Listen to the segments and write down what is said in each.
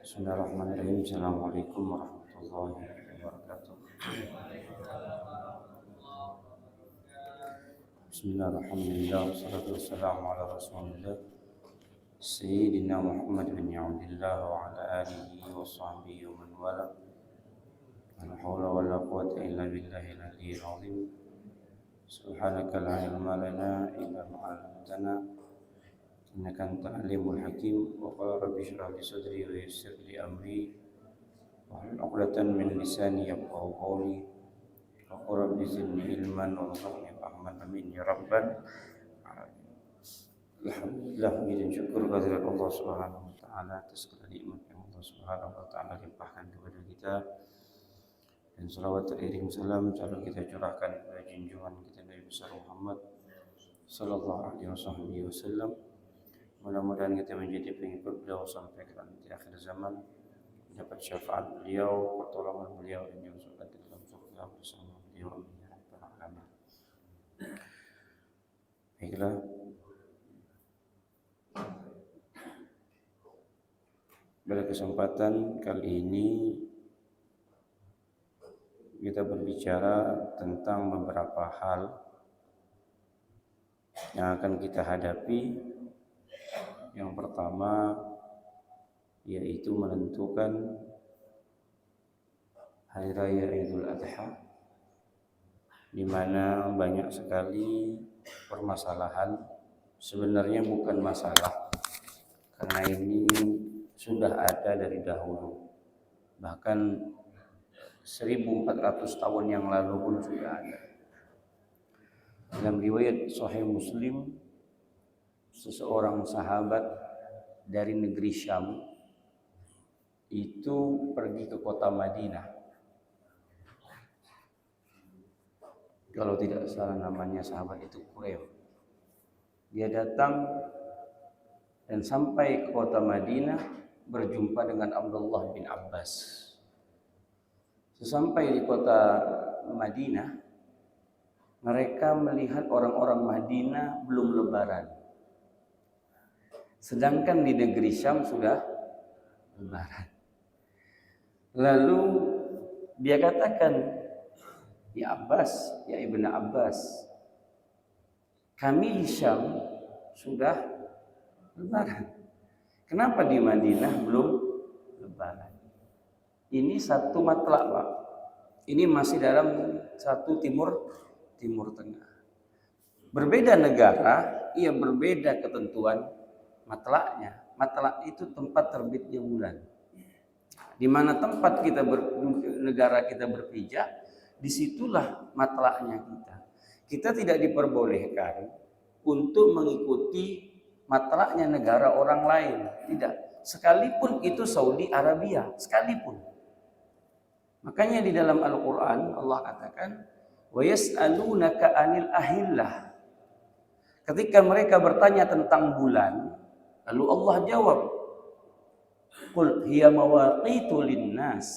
Bismillahirrahmanirrahim. Assalamualaikum warahmatullahi wabarakatuh. Bismillahirrahmanirrahim. Wassalatu wassalamu ala rasulillah Sayyidina Muhammad bin Abdillah wa ala alihi wa sahbihi wa man wala. La hawla wa la quwwata illa billahil aliyyil azim. Subhanaka la ilma lana illa ma 'allamtana innaka antal alimul hakim. Wa qala rabbi shrah li sadri wa yassir li amri wahlul 'uqdatam min lisani yafqahu qawli. Wa qala rabbi zidni ilman warzuqni fahman amin ya rabbal alamin. Alhamdulillah, puji dan syukur kehadirat Allah Subhanahu wa taala atas segala nikmat yang Allah Subhanahu wa taala limpahkan kepada kita. Dan salawat teriring salam selalu kita curahkan kepada junjungan kita Nabi besar Muhammad sallallahu alaihi wasallam. Mudah-mudahan kita menjadi pengikut beliau sampai ke nanti akhir zaman, mendapat syafaat beliau, pertolongan beliau, dan dimasukkan ke dalam surga bersama beliau. Amin ya rabbal alamin. Baiklah, pada kesempatan kali ini kita berbicara tentang beberapa hal yang akan kita hadapi. Yang pertama yaitu menentukan hari raya Idul Adha, di mana banyak sekali permasalahan. Sebenarnya bukan masalah, karena ini sudah ada dari dahulu, bahkan 1400 tahun yang lalu pun sudah ada. Dalam riwayat Sahih Muslim, seseorang sahabat dari negeri Syam itu pergi ke kota Madinah. Kalau tidak salah namanya sahabat itu Quraim. Dia datang dan sampai ke kota Madinah berjumpa dengan Abdullah bin Abbas. Sesampai di kota Madinah, mereka melihat orang-orang Madinah belum lebaran. Sedangkan di negeri Syam sudah lebaran. Lalu dia katakan, "Ya Abbas, ya Ibnu Abbas, kami di Syam sudah lebaran. Kenapa di Madinah belum lebaran?" Ini satu matlak, Pak. Ini masih dalam satu timur tengah. Berbeda negara, ia berbeda ketentuan matlaknya. Matlak itu tempat terbitnya bulan. Di mana tempat negara kita berpijak, disitulah matlaknya kita. Kita tidak diperbolehkan untuk mengikuti matlaknya negara orang lain. Tidak. Sekalipun itu Saudi Arabia, sekalipun. Makanya di dalam Al-Quran Allah katakan, wa yas'alunaka 'anil ahillah. Ketika mereka bertanya tentang bulan, lalu Allah jawab, qul hiya mawaqitu linnas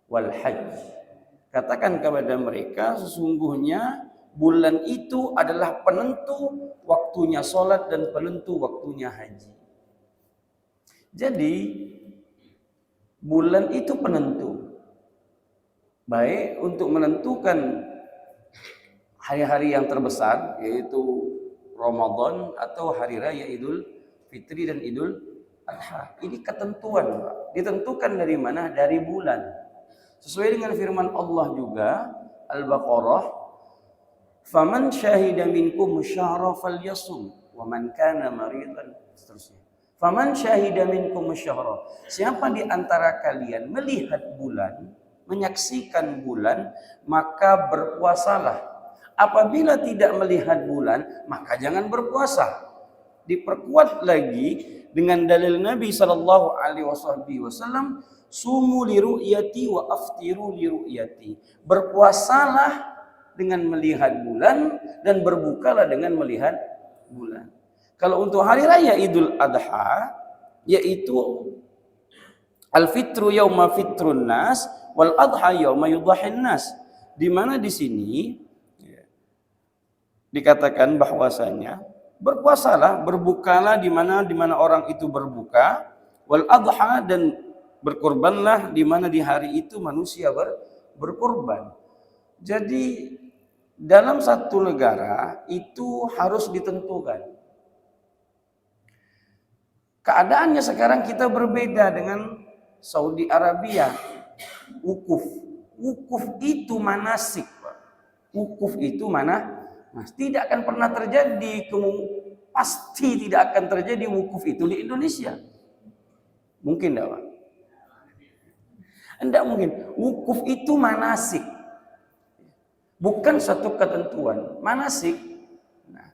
wal hajj. Katakan kepada mereka, sesungguhnya bulan itu adalah penentu waktunya salat dan penentu waktunya haji. Jadi bulan itu penentu, baik untuk menentukan hari-hari yang terbesar, yaitu Ramadan atau hari raya Idul Fitri dan Idul Adha. Ini ketentuan, Pak. Ditentukan dari mana? Dari bulan. Sesuai dengan firman Allah juga, Al-Baqarah, "Faman syahida minkum syahra falyasum wa man kana maridan." Seterusnya. "Faman syahida minkum syahra." Siapa di antara kalian melihat bulan, menyaksikan bulan, maka berpuasalah. Apabila tidak melihat bulan, maka jangan berpuasa. Diperkuat lagi dengan dalil Nabi sallallahu alaihi wasallam, "Sumu li ru'yati wa aftiru li ru'yati." Berpuasalah dengan melihat bulan dan berbukalah dengan melihat bulan. Kalau untuk hari raya Idul Adha, yaitu al-fitru yauma fitrun nas wal adha yauma yudhahin nas, di mana di sini dikatakan bahwasanya berpuasalah, berbukalah di mana orang itu berbuka, wal adha, dan berkorbanlah di mana di hari itu manusia berkorban. Jadi dalam satu negara itu harus ditentukan. Keadaannya sekarang kita berbeda dengan Saudi Arabia. Wukuf. Wukuf itu manasik, Pak. Wukuf itu mana? Nah, tidak akan pernah terjadi, pasti tidak akan terjadi wukuf itu di Indonesia. Mungkin enggak, Pak? Enggak mungkin. Wukuf itu manasik. Bukan satu ketentuan. Manasik. Nah,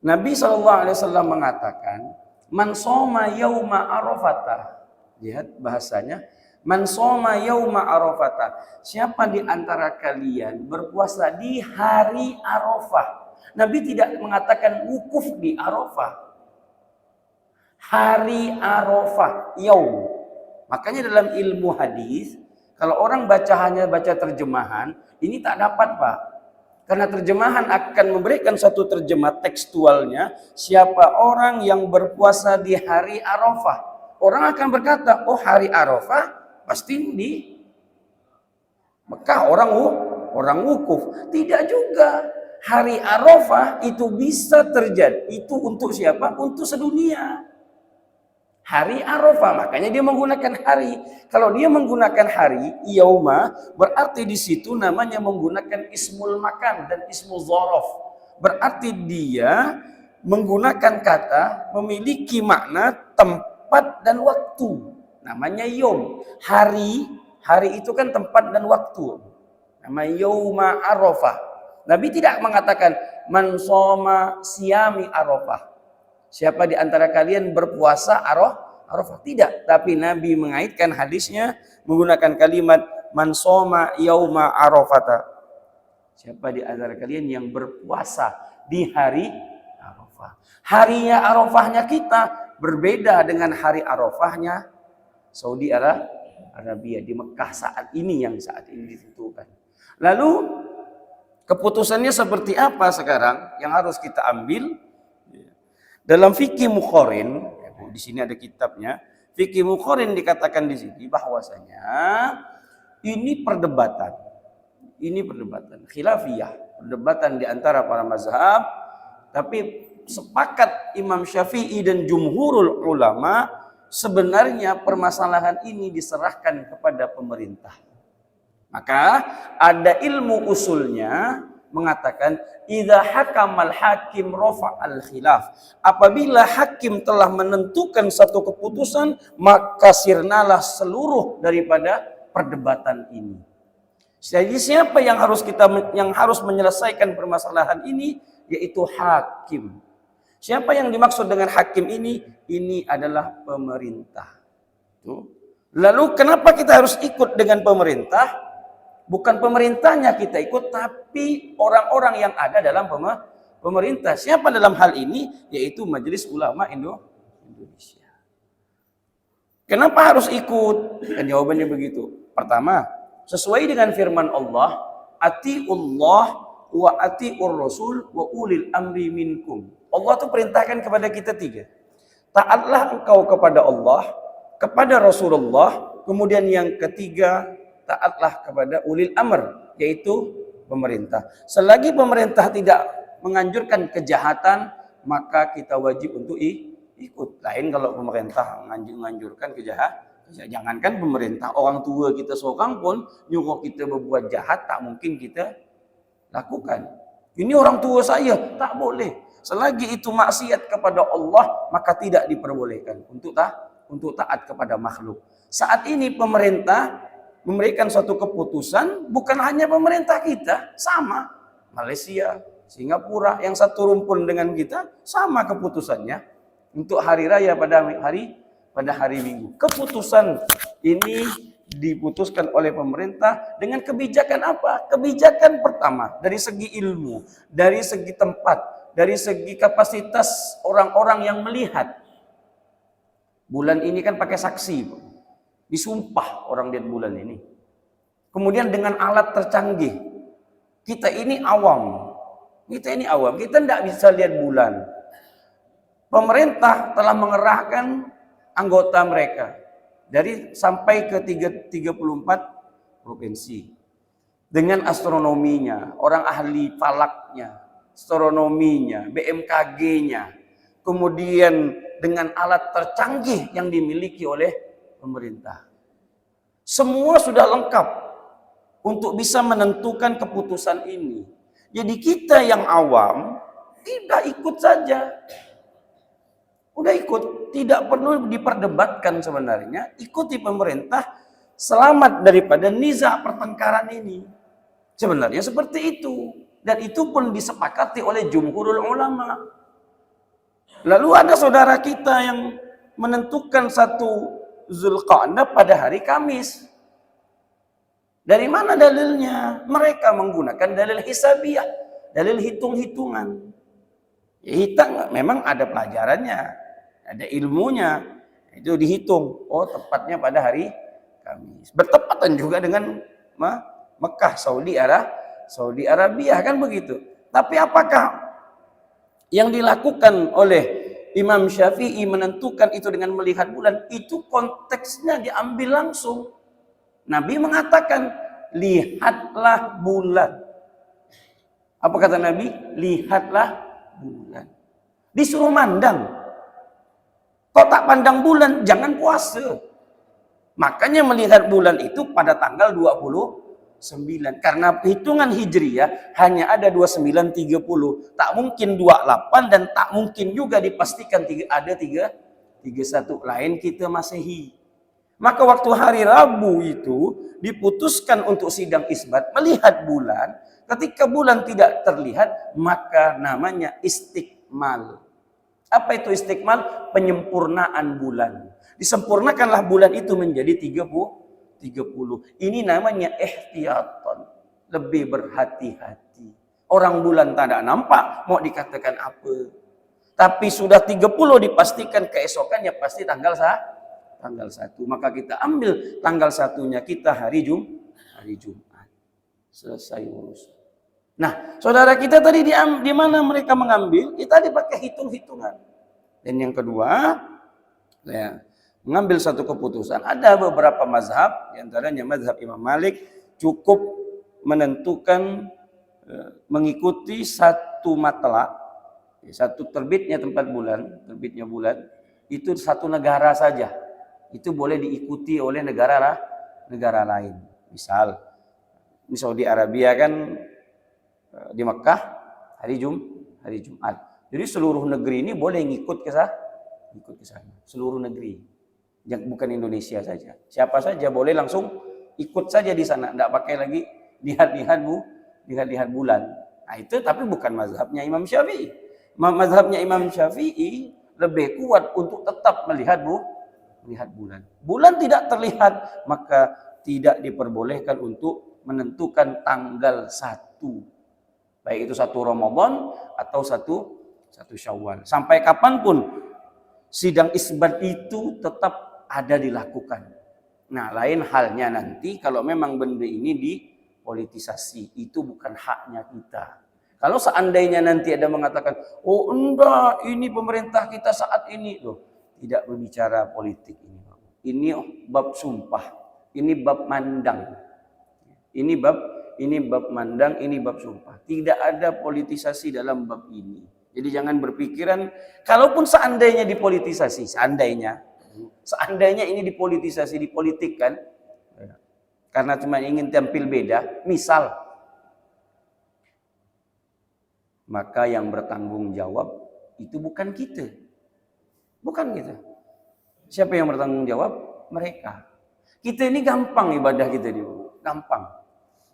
Nabi SAW mengatakan, man soma yauma arafata. Lihat bahasanya. Man soma yauma arafata. Siapa di antara kalian berpuasa di hari Arafah? Nabi tidak mengatakan wukuf di Arafah. Hari Arafah, yaum. Makanya dalam ilmu hadis, kalau orang hanya baca terjemahan, ini tak dapat, Pak. Karena terjemahan akan memberikan satu terjemah tekstualnya, siapa orang yang berpuasa di hari Arafah. Orang akan berkata, oh hari Arafah pasti di Mekah, orang wukuf. Tidak juga. Hari Arafah itu bisa terjadi. Itu untuk siapa? Untuk sedunia. Hari Arafah, makanya dia menggunakan hari. Kalau dia menggunakan hari, yauma, berarti di situ namanya menggunakan ismul makan dan ismul dzaraf. Berarti dia menggunakan kata memiliki makna tempat dan waktu. Namanya yaum. Hari itu kan tempat dan waktu. Namanya yauma Arafah. Nabi tidak mengatakan man shoma siyami Arafah. Siapa di antara kalian berpuasa Arafah? Tidak. Tapi Nabi mengaitkan hadisnya menggunakan kalimat man shoma yauma Arafata. Siapa di antara kalian yang berpuasa di hari Arafah? Harinya Arafahnya kita berbeda dengan hari Arafahnya Saudi Arabia di Mekah saat ini ditentukan. Lalu keputusannya seperti apa sekarang yang harus kita ambil? Dalam fikih Muqarin, di sini ada kitabnya. Fikih Muqarin dikatakan di sini bahwasanya ini perdebatan khilafiyah, perdebatan di antara para mazhab, tapi sepakat Imam Syafi'i dan jumhurul ulama sebenarnya permasalahan ini diserahkan kepada pemerintah. Maka ada ilmu usulnya mengatakan idza hakamal hakim rafa'al khilaf. Apabila hakim telah menentukan satu keputusan, maka sirnalah seluruh daripada perdebatan ini. Jadi siapa yang harus menyelesaikan permasalahan ini? Yaitu hakim. Siapa yang dimaksud dengan hakim ini? Ini adalah pemerintah. Lalu kenapa kita harus ikut dengan pemerintah? Bukan pemerintahnya kita ikut, tapi orang-orang yang ada dalam pemerintah. Siapa dalam hal ini? Yaitu Majelis Ulama Indonesia. Kenapa harus ikut? Dan jawabannya begitu. Pertama, sesuai dengan firman Allah, atiullah wa atiur rasul wa ulil amri minkum. Allah tuh perintahkan kepada kita 3. Taatlah engkau kepada Allah, kepada Rasulullah, kemudian yang ketiga, taatlah kepada ulil amr, yaitu pemerintah. Selagi pemerintah tidak menganjurkan kejahatan, maka kita wajib untuk ikut. Lain kalau pemerintah menganjurkan kejahatan. Jangankan pemerintah, orang tua kita seorang pun nyuruh kita berbuat jahat, tak mungkin kita lakukan. Ini orang tua saya, tak boleh. Selagi itu maksiat kepada Allah, maka tidak diperbolehkan untuk taat kepada makhluk. Saat ini pemerintah memberikan suatu keputusan, bukan hanya pemerintah kita, sama Malaysia, Singapura yang satu rumpun dengan kita, sama keputusannya untuk hari raya pada hari Minggu. Keputusan ini diputuskan oleh pemerintah dengan kebijakan apa? Kebijakan pertama dari segi ilmu, dari segi tempat, dari segi kapasitas orang-orang yang melihat. Bulan ini kan pakai saksi, disumpah orang lihat bulan ini. Kemudian dengan alat tercanggih. Kita ini awam. Kita tidak bisa lihat bulan. Pemerintah telah mengerahkan anggota mereka dari sampai ke 34 provinsi. Dengan astronominya, orang ahli falaknya, astronominya, BMKG-nya, kemudian dengan alat tercanggih yang dimiliki oleh pemerintah. Semua sudah lengkap untuk bisa menentukan keputusan ini. Jadi kita yang awam tidak ikut saja. Udah ikut, tidak perlu diperdebatkan sebenarnya. Ikuti pemerintah, selamat daripada niza pertengkaran ini. Sebenarnya seperti itu. Dan itu pun disepakati oleh jumhurul ulama. Lalu ada saudara kita yang menentukan satu Zulqa'dah pada hari Kamis. Dari mana dalilnya? Mereka menggunakan dalil hisabiyah, dalil hitung-hitungan. Ya, memang ada pelajarannya, ada ilmunya. Itu dihitung. Oh, tepatnya pada hari Kamis. Bertepatan juga dengan Mekah, Saudi Arabia, kan begitu. Tapi apakah yang dilakukan oleh Imam Syafi'i menentukan itu dengan melihat bulan, itu konteksnya diambil langsung. Nabi mengatakan, lihatlah bulan. Apa kata Nabi? Lihatlah bulan. Disuruh mandang. Kok tak pandang bulan, jangan puasa. Makanya melihat bulan itu pada tanggal 29. Karena hitungan Hijriyah hanya ada 29, 30. Tak mungkin 28 dan tak mungkin juga dipastikan ada 31. Lain kita Masehi. Maka waktu hari Rabu itu diputuskan untuk sidang isbat melihat bulan. Ketika bulan tidak terlihat, maka namanya istiqmal. Apa itu istiqmal? Penyempurnaan bulan. Disempurnakanlah bulan itu menjadi 30. Ini namanya ihtiyatan. Lebih berhati-hati. Orang bulan tak ada nampak, mau dikatakan apa. Tapi sudah 30 dipastikan keesokannya pasti tanggal 1. Maka kita ambil tanggal 1-nya kita hari Jumat. Selesai urusan. Nah, saudara kita tadi di mana mereka mengambil? Kita dipakai hitung-hitungan. Dan yang kedua, ya, mengambil satu keputusan. Ada beberapa mazhab, diantaranya mazhab Imam Malik, cukup menentukan mengikuti satu matlak, satu terbitnya terbitnya bulan, itu satu negara saja. Itu boleh diikuti oleh negara lain. Misal, di Saudi Arabia kan di Mekah hari Jumat. Jadi seluruh negeri ini boleh ngikut ke sana. Seluruh negeri. Bukan Indonesia saja. Siapa saja boleh langsung ikut saja di sana, enggak pakai lagi lihat bulan. Nah, itu tapi bukan mazhabnya Imam Syafi'i. Mazhabnya Imam Syafi'i lebih kuat untuk tetap melihat bulan. Bulan tidak terlihat, maka tidak diperbolehkan untuk menentukan tanggal 1. Baik itu 1 Ramadan atau 1 Syawal. Sampai kapanpun sidang isbat itu tetap ada dilakukan. Nah, lain halnya nanti kalau memang benda ini dipolitisasi, itu bukan haknya kita. Kalau seandainya nanti ada mengatakan, oh enggak, ini pemerintah kita saat ini, loh, tidak berbicara politik ini. Ini bab sumpah, ini bab mandang. Ini bab mandang, ini bab sumpah. Tidak ada politisasi dalam bab ini. Jadi jangan berpikiran, kalaupun seandainya dipolitisasi, seandainya ini dipolitisasi, dipolitikkan, karena cuma ingin tampil beda, misal, maka yang bertanggung jawab itu bukan kita. Bukan kita. Siapa yang bertanggung jawab? Mereka. Kita ini gampang ibadah kita dulu. Gampang.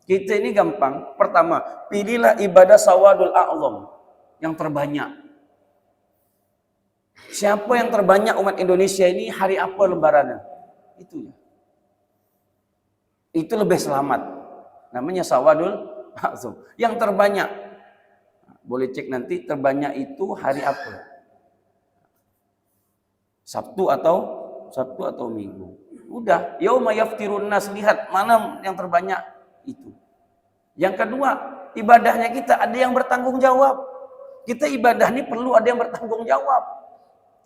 Kita ini gampang. Pertama, pilihlah ibadah sawadul a'zam. Yang terbanyak. Siapa yang terbanyak umat Indonesia ini, hari apa lebarannya? Itu ya. Itu lebih selamat. Namanya sawadul a'zam. Yang terbanyak. Boleh cek nanti terbanyak itu hari apa? Sabtu atau Minggu. Udah, yauma yaftirun nas, lihat mana yang terbanyak itu. Yang kedua, ibadahnya kita ada yang bertanggung jawab. Kita ibadah ini perlu ada yang bertanggung jawab.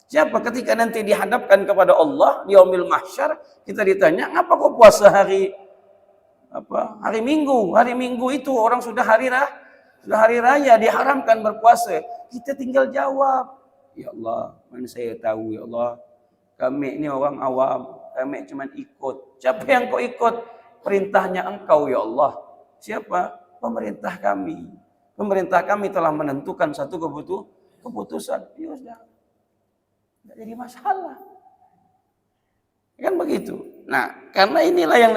Siapa ketika nanti dihadapkan kepada Allah di yaumil mahsyar, kita ditanya, "Ngapa kok puasa hari Minggu?" Hari Minggu itu orang sudah hari raya diharamkan berpuasa. Kita tinggal jawab, "Ya Allah, mana saya tahu ya Allah. Kami ini orang awam, kami cuma ikut." Siapa yang kau ikut? Perintahnya Engkau ya Allah. Siapa? Pemerintah kami. Pemerintah kami telah menentukan satu keputusan. Ya sudah. Tidak jadi masalah. Kan begitu. Nah, karena inilah yang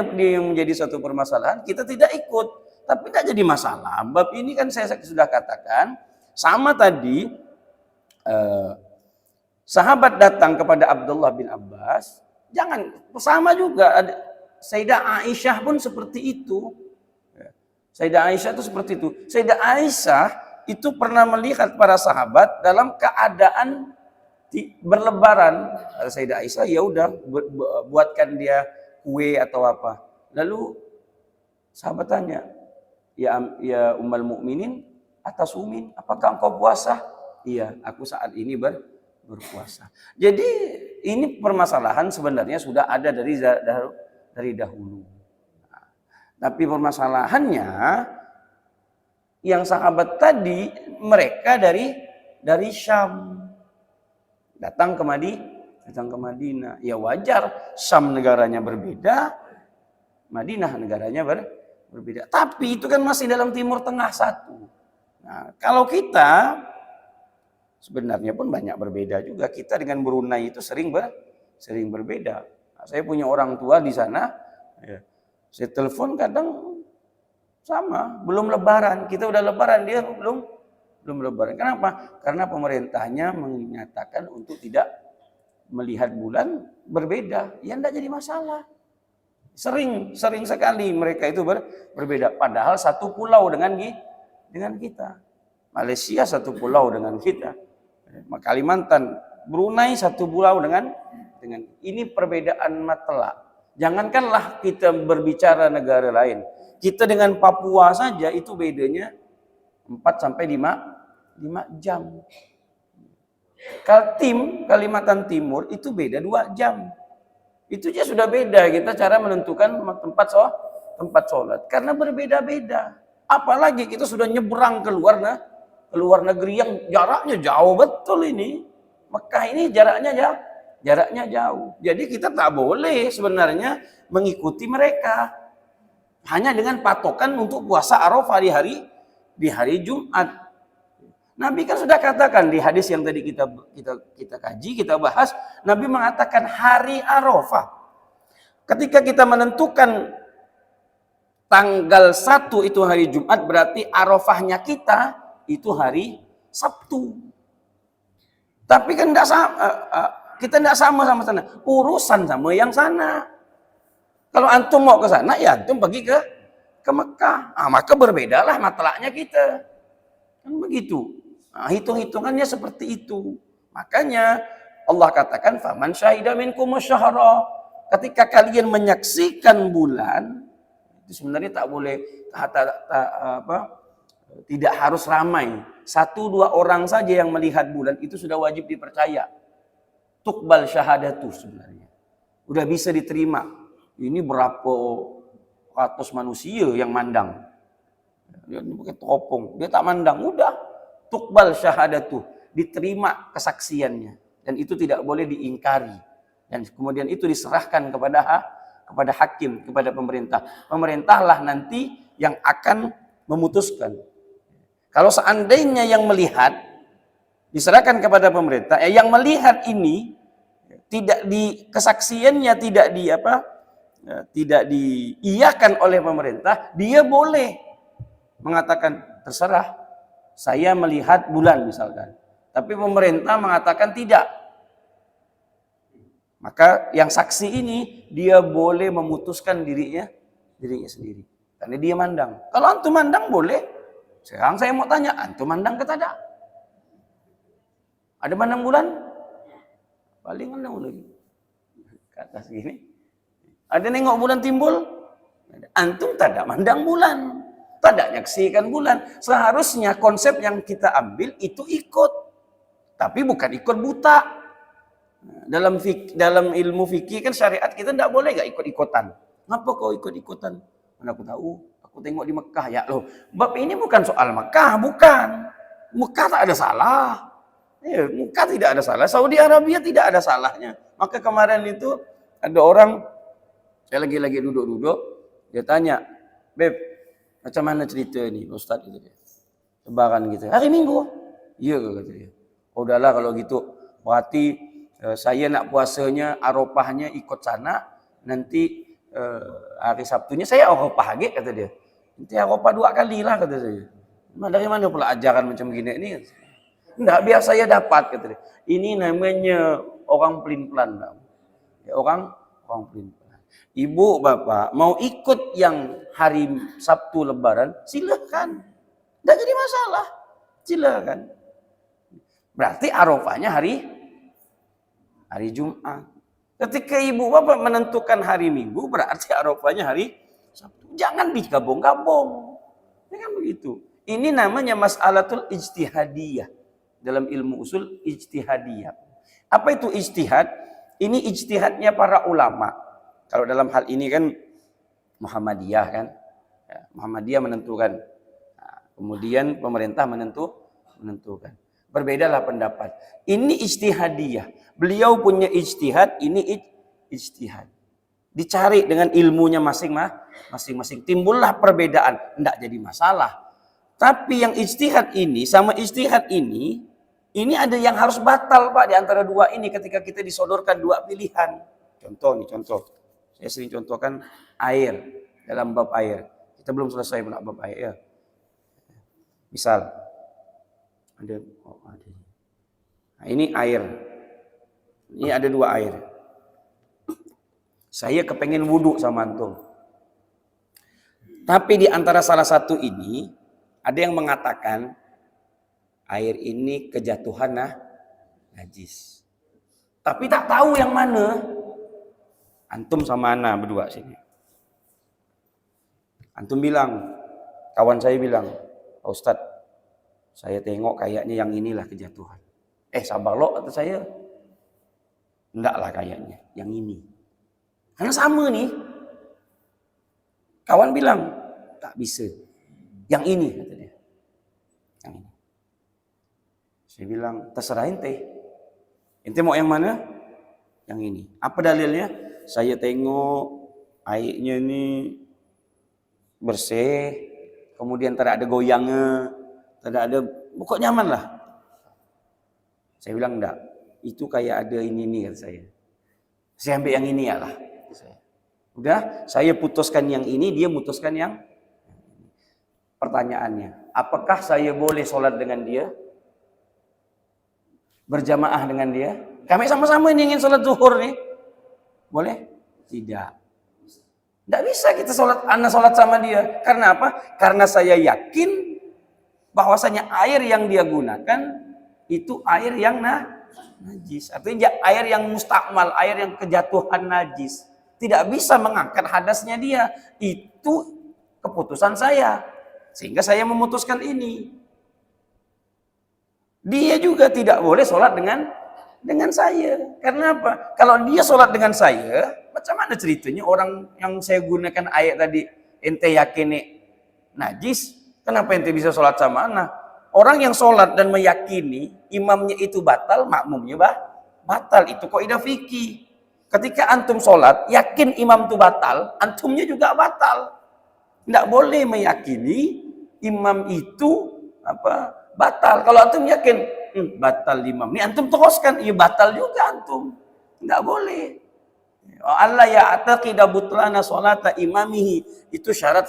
menjadi satu permasalahan, kita tidak ikut. Tapi tidak jadi masalah. Bab ini kan saya sudah katakan, sama tadi, sahabat datang kepada Abdullah bin Abbas, jangan, sama juga, Sayyidah Aisyah pun seperti itu. Sayyidah Aisyah itu seperti itu. Sayyidah Aisyah itu pernah melihat para sahabat dalam keadaan berlebaran. Sayyidah Aisyah ya udah buatkan dia kue atau apa. Lalu sahabat tanya, ya Ummul Mukminin, atasumin, apakah engkau puasa? Iya, aku saat ini berpuasa. Jadi ini permasalahan sebenarnya sudah ada dari dahulu. Tapi permasalahannya yang sahabat tadi mereka dari Syam. Datang ke Madinah. Ya wajar, Syam negaranya berbeda, Madinah negaranya berbeda. Tapi itu kan masih dalam Timur Tengah satu. Nah, kalau kita sebenarnya pun banyak berbeda juga. Kita dengan Brunei itu sering berbeda. Nah, saya punya orang tua di sana. Ya, saya telepon kadang sama, belum lebaran. Kita udah lebaran, dia belum lebaran. Kenapa? Karena pemerintahnya menyatakan untuk tidak melihat bulan berbeda. Ya enggak jadi masalah. Sering sekali mereka itu berbeda. Padahal satu pulau dengan kita. Malaysia satu pulau dengan kita. Kalimantan, Brunei satu pulau dengan ini perbedaan matelak. Jangankanlah kita berbicara negara lain. Kita dengan Papua saja itu bedanya 4 sampai 5 jam. Kaltim, Kalimantan Timur itu beda 2 jam. Itu aja sudah beda kita cara menentukan tempat sholat. Karena berbeda-beda. Apalagi kita sudah nyebrang ke luar negeri yang jaraknya jauh betul ini. Mekah ini jaraknya jauh. Jadi kita tak boleh sebenarnya mengikuti mereka. Hanya dengan patokan untuk puasa Arafah di hari Jumat. Nabi kan sudah katakan di hadis yang tadi kita kaji, kita bahas, Nabi mengatakan hari Arafah. Ketika kita menentukan tanggal 1 itu hari Jumat, berarti Arafahnya kita itu hari Sabtu. Tapi kan kita tidak sama sana. Urusan sama yang sana. Kalau antum mau ke sana, ya antum pergi ke Mekah. Maka berbedalah matlaknya kita. Kan begitu. Nah, hitung-hitungannya seperti itu. Makanya Allah katakan faman syahida minkum syahra. Ketika kalian menyaksikan bulan, itu sebenarnya tak boleh tidak harus ramai. 1-2 orang saja yang melihat bulan itu sudah wajib dipercaya. Tuqbal syahadatu sebenarnya. Udah bisa diterima. Ini berapa ratus manusia yang mandang. Dia pakai topong, dia tak mandang, udah tuqbal syahadatu, diterima kesaksiannya, dan itu tidak boleh diingkari, dan kemudian itu diserahkan kepada hakim, kepada pemerintah. Pemerintahlah nanti yang akan memutuskan. Kalau seandainya yang melihat diserahkan kepada pemerintah, yang melihat ini tidak kesaksiannya tidak diiyakan oleh pemerintah, dia boleh mengatakan terserah, saya melihat bulan misalkan. Tapi pemerintah mengatakan tidak. Maka yang saksi ini dia boleh memutuskan dirinya sendiri. Karena dia mandang. Kalau antum mandang boleh. Sekarang saya mau tanya, antum mandang ke tidak? Ada mandang bulan? Paling mandang bulan. Ke atas gini. Ada nengok bulan timbul? Antum tak ada mandang bulan. Tidak nyaksikan bulan. Seharusnya konsep yang kita ambil itu ikut. Tapi bukan ikut buta. Dalam ilmu fikih kan syariat kita tidak boleh gak ikut-ikutan. Ngapa kau ikut-ikutan? Mana aku tahu, aku tengok di Mekah ya loh. Bab ini bukan soal Mekah, bukan. Mekah tak ada salah. Ya, Mekah tidak ada salah. Saudi Arabia tidak ada salahnya. Maka kemarin itu ada orang, saya lagi duduk-duduk, dia tanya, Beb, macam mana cerita ini, Ustaz itu dia. Lebaran gitu. Hari Minggu. Iya kata dia. Oh, udahlah kalau gitu. Berarti saya nak puasanya Arafahnya ikut sana, nanti hari Sabtunya saya Arafah lagi kata dia. Nanti Arafah 2 kali lah kata saya. Dari mana pula ajaran macam gini ini? Enggak, biar saya dapat kata dia. Ini namanya orang pelin-pelan. Ya, orang pelin-pelan. Ibu bapak mau ikut yang hari Sabtu Lebaran, silakan. Tidak jadi masalah. Silakan. Berarti Arafahnya hari Jumat. Ketika ibu bapak menentukan hari Minggu, berarti Arafahnya hari Sabtu. Jangan digabung-gabung. Jangan begitu. Ini namanya mas'alatul ijtihadiyah. Dalam ilmu usul ijtihadiyah. Apa itu ijtihad? Ini ijtihadnya para ulama. Kalau dalam hal ini kan Muhammadiyah kan. Ya, Muhammadiyah menentukan. Nah, kemudian pemerintah menentukan. Berbedalah pendapat. Ini ijtihadiyah. Beliau punya ijtihad, ini ijtihad. Dicari dengan ilmunya masing-masing. Timbullah perbedaan. Tidak jadi masalah. Tapi yang ijtihad ini sama ijtihad ini ada yang harus batal Pak di antara dua ini ketika kita disodorkan dua pilihan. Contoh. Saya sering contohkan air, dalam bab air. Kita belum selesai pula bab air ya. Misal ada. Nah, ini air. Ini ada 2 air. Saya kepengen wudhu sama antum. Tapi di antara salah satu ini ada yang mengatakan air ini kejatuhan najis. Tapi tak tahu yang mana. Antum sama ana berdua sini. Antum bilang, kawan saya bilang, Pak Ustadz, saya tengok kayaknya yang inilah kejatuhan. Sabar lo kata saya. Enggaklah kayaknya, yang ini. Karena sama nih. Kawan bilang, tak bisa. Yang ini kata dia. Yang ini. Saya bilang, terserah ente. Ente mau yang mana? Yang ini. Apa dalilnya? Saya tengok airnya ini bersih, kemudian tidak ada goyangnya, tidak ada, pokoknya nyaman lah. Saya bilang enggak, itu kayak ada ini kata saya. Saya ambil yang ini ya lah. Udah, saya putuskan yang ini, dia putuskan yang pertanyaannya. Apakah saya boleh sholat dengan dia? Berjamaah dengan dia? Kami sama-sama ini ingin sholat zuhur nih. Boleh? Tidak. Tidak bisa kita anak sholat sama dia. Karena apa? Karena saya yakin bahwasanya air yang dia gunakan itu air yang najis. Artinya air yang mustakmal, air yang kejatuhan najis. Tidak bisa mengangkat hadasnya dia. Itu keputusan saya. Sehingga saya memutuskan ini. Dia juga tidak boleh sholat dengan saya. Karena apa? Kalau dia sholat dengan saya, macam mana ceritanya orang yang saya gunakan ayat tadi, ente yakin najis, kenapa ente bisa sholat sama anak? Orang yang sholat dan meyakini imamnya itu batal, makmumnya batal. Itu kaidah fikih. Ketika antum sholat, yakin imam itu batal, antumnya juga batal. Tidak boleh meyakini imam itu batal. Kalau antum yakin batal imam, ini antum teruskan, iya batal juga antum. Tidak boleh. Allah ya'taqida butlana sholata imamihi. Itu syarat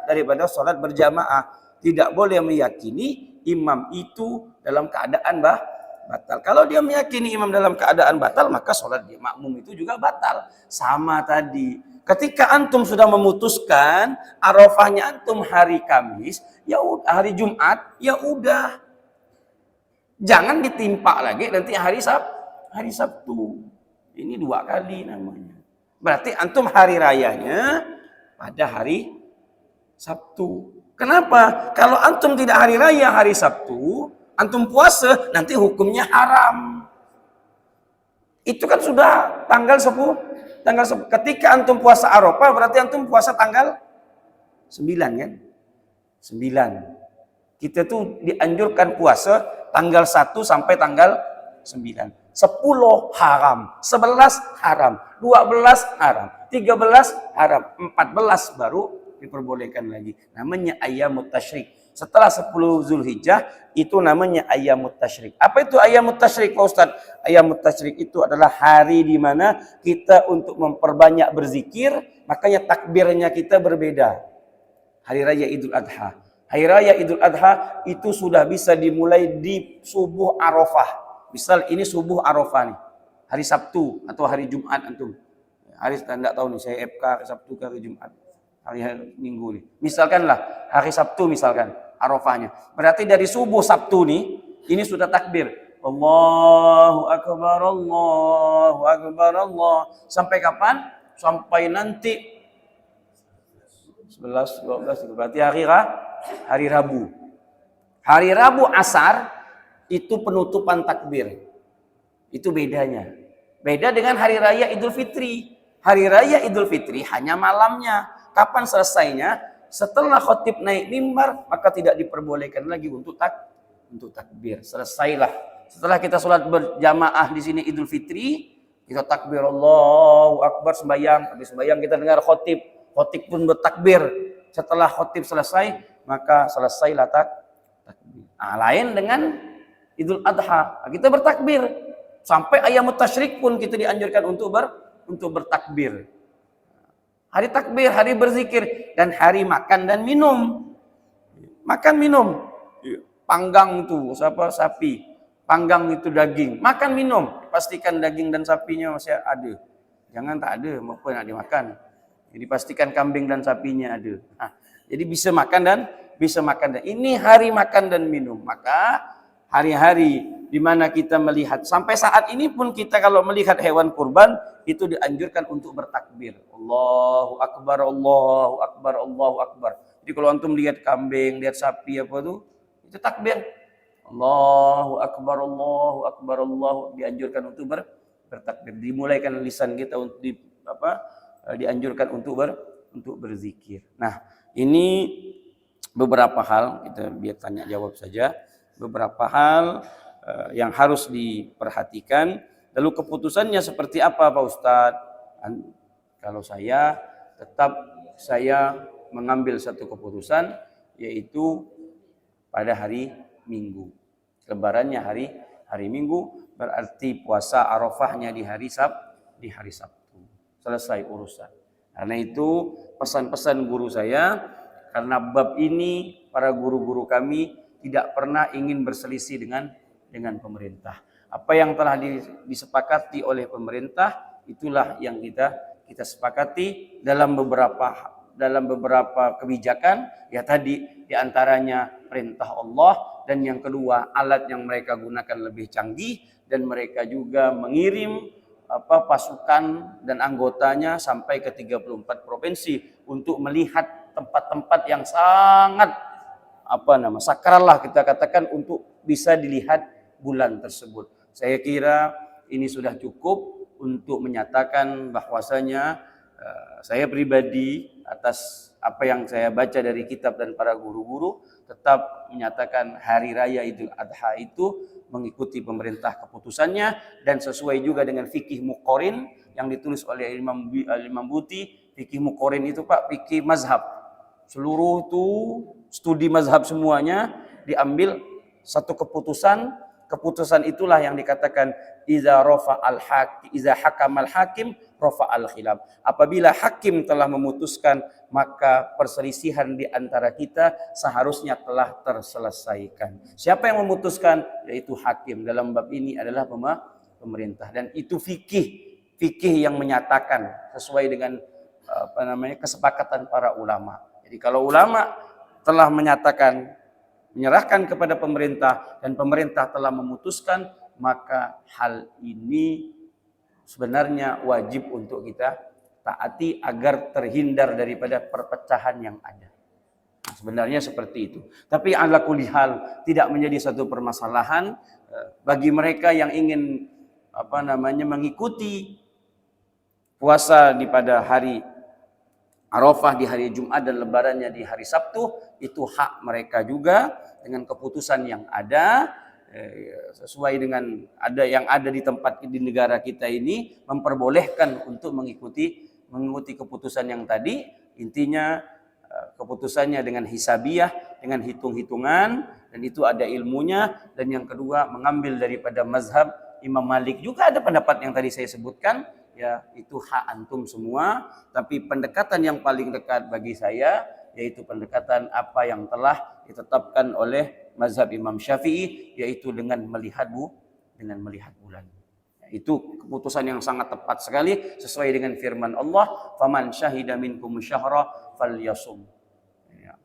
daripada sholat berjamaah. Tidak boleh meyakini imam itu dalam keadaan batal. Kalau dia meyakini imam dalam keadaan batal, maka sholat dia makmum itu juga batal. Sama tadi. Ketika antum sudah memutuskan Arafahnya antum hari Kamis, ya udah, hari Jumat, ya udah. Jangan ditimpa lagi nanti hari Sabtu. Ini 2 kali namanya. Berarti antum hari rayanya pada hari Sabtu. Kenapa? Kalau antum tidak hari raya hari Sabtu, antum puasa, nanti hukumnya haram. Itu kan sudah tanggal 10. Tanggal 10. Ketika antum puasa Arafah berarti antum puasa tanggal 9 kan? 9. Kita tuh dianjurkan puasa tanggal 1 sampai tanggal 9. 10 haram, 11 haram, 12 haram, 13 haram, 14 baru diperbolehkan lagi. Namanya ayyamut tasyrik. Setelah 10 Zulhijjah itu namanya ayyamut tasyrik. Apa itu ayyamut tasyrik Pak Ustaz? Ayyamut tasyrik itu adalah hari di mana kita untuk memperbanyak berzikir, makanya takbirnya kita berbeda. Hari Raya Idul Adha. Hari Raya Idul Adha itu sudah bisa dimulai di subuh Arafah. Misal ini subuh Arafah nih, hari Sabtu atau hari Jumat antum. Hari tidak tahu nih saya FK Sabtu ke hari Jumat, hari Minggu nih. Misalkanlah hari Sabtu misalkan Arafahnya. Berarti dari subuh Sabtu nih, ini sudah takbir. Allahu Akbar, Allahu Akbar, Allah. Sampai kapan? Sampai nanti 11, 12, berarti hari Rabu. Hari Rabu asar itu penutupan takbir. Itu bedanya. Beda dengan hari raya Idul Fitri. Hari raya Idul Fitri hanya malamnya. Kapan selesainya? Setelah khotib naik mimbar, maka tidak diperbolehkan lagi untuk takbir. Selesailah. Setelah kita sholat berjamaah di sini Idul Fitri, kita takbir Allahu Akbar sembahyang. Habis sembahyang kita dengar khotib. Khotib pun bertakbir. Setelah khotib selesai, maka selesailah takbir. Lain dengan Idul Adha, kita bertakbir. Sampai ayyamut tasyrik pun kita dianjurkan untuk bertakbir. Hari takbir, hari berzikir, dan hari makan dan minum. Makan minum. Panggang itu sapi, panggang itu daging. Makan minum, pastikan daging dan sapinya masih ada. Jangan tak ada, maupun nak dimakan. Jadi pastikan kambing dan sapinya ada. Jadi bisa makan. Ini hari makan dan minum. Maka hari-hari di mana kita melihat, sampai saat ini pun kita kalau melihat hewan kurban itu dianjurkan untuk bertakbir. Allahu Akbar, Allahu Akbar, Allahu Akbar. Jadi kalau antum lihat kambing, lihat sapi apa tuh, itu takbir. Allahu Akbar, Allahu Akbar, Allahu, dianjurkan untuk bertakbir. Dimulaikan lisan kita untuk dianjurkan untuk berzikir. Nah, ini beberapa hal, kita biar tanya jawab saja. Beberapa hal yang harus diperhatikan. Lalu keputusannya seperti apa Pak Ustadz? Kalau saya mengambil satu keputusan, yaitu pada hari Minggu. Lebarannya hari Minggu, berarti puasa Arafahnya di hari Sabtu. Selesai urusan. Karena itu pesan-pesan guru saya, karena bab ini para guru-guru kami tidak pernah ingin berselisih dengan pemerintah. Apa yang telah disepakati oleh pemerintah, itulah yang kita sepakati dalam beberapa kebijakan. Ya tadi diantaranya perintah Allah, dan yang kedua alat yang mereka gunakan lebih canggih, dan mereka juga mengirim pasukan dan anggotanya sampai ke 34 provinsi untuk melihat tempat-tempat yang sangat sakral lah kita katakan untuk bisa dilihat bulan tersebut. Saya kira ini sudah cukup untuk menyatakan bahwasanya saya pribadi atas apa yang saya baca dari kitab dan para guru-guru tetap menyatakan hari raya Idul Adha itu mengikuti pemerintah keputusannya dan sesuai juga dengan fikih muqorin yang ditulis oleh Imam Buti. Fikih muqorin itu Pak, fikih mazhab. Seluruh itu studi mazhab semuanya diambil satu keputusan itulah yang dikatakan iza hakamal hakim rafa al khilaf. Apabila hakim telah memutuskan, maka perselisihan di antara kita seharusnya telah terselesaikan. Siapa yang memutuskan? Yaitu hakim. Dalam bab ini adalah pemerintah, dan itu fikih yang menyatakan sesuai dengan kesepakatan para ulama. Jadi kalau ulama telah menyerahkan kepada pemerintah dan pemerintah telah memutuskan, maka hal ini sebenarnya wajib untuk kita taati agar terhindar daripada perpecahan yang ada. Sebenarnya seperti itu. Tapi ala kulli hal tidak menjadi satu permasalahan bagi mereka yang ingin mengikuti puasa di pada hari Arafah di hari Jumat dan lebarannya di hari Sabtu, itu hak mereka juga dengan keputusan yang ada sesuai dengan yang ada di tempat di negara kita ini memperbolehkan untuk mengikuti keputusan yang tadi. Intinya keputusannya dengan hisabiyah, dengan hitung-hitungan, dan itu ada ilmunya. Dan yang kedua mengambil daripada mazhab Imam Malik, juga ada pendapat yang tadi saya sebutkan. Ya, itu hak antum semua, tapi pendekatan yang paling dekat bagi saya yaitu pendekatan apa yang telah ditetapkan oleh mazhab Imam Syafi'i, yaitu dengan melihat bulan. Itu keputusan yang sangat tepat sekali sesuai dengan firman Allah, faman syahida minkum syahra falyasum. Ya.